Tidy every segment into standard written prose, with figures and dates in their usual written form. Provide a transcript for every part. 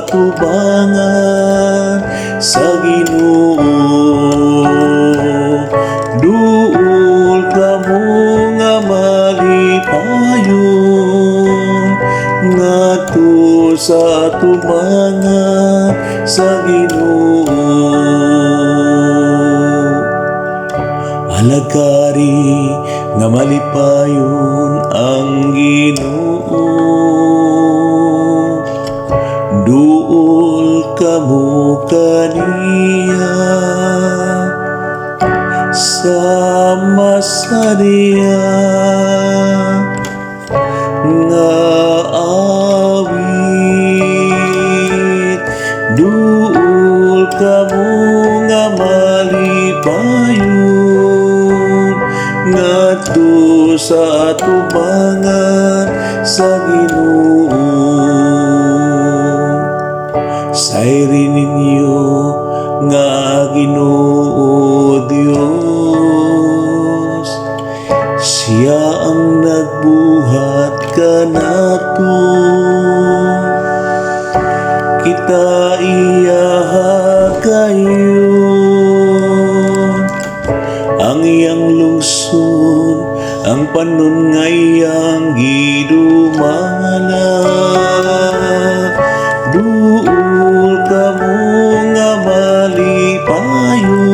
atubangan sa Ginoo. Duol kamo nga malipayon ngadto sa atubangan sa Ginoo. Alagari nga malipayon ang Ginoo. Duol kamo kaniya sama sa diya nga awit. Duol kamo nga malipayon ngadto sa atubangan sa Ginoo. Sayri ninyo nga Ginoo Dios, siya ang nagbuhat kanato. Kita iyaha kayo ang iyang lungsod, ang panon nga iyang gidumala. Duol kamo nga malipayon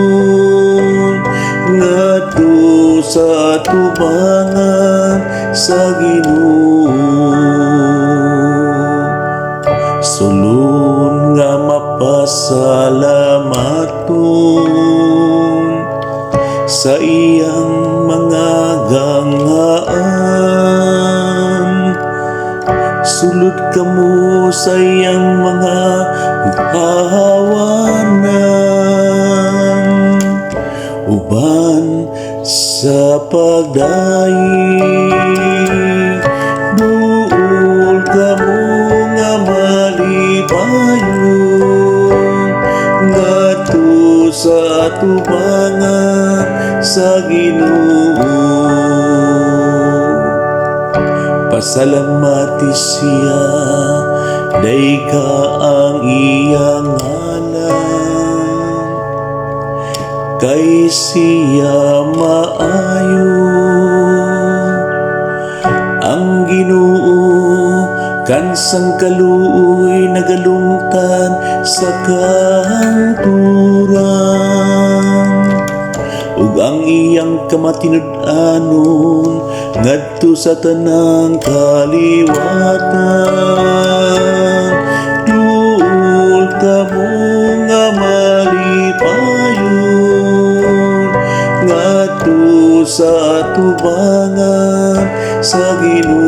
ngadto sa atubangan sa Ginoo. Sulod nga mapasalamaton sa iyang mga ganghaan. Sulod kamo sa iyang mga hahawanan, uban sa pagdaig. Duol kamo nga malipayon ngadto sa atubangan sa Ginoo. Pasalamati siya, dayka ang iyang ngalan, kay siya maayo. Ang Ginoo kansang kaluoy nagalungtan sa kahangturan, ug ang iyang kamatinud-anon ngadto sa tanang kaliwatan. Duol kamo nga malipayon ngadto sa atubangan sa Ginoo.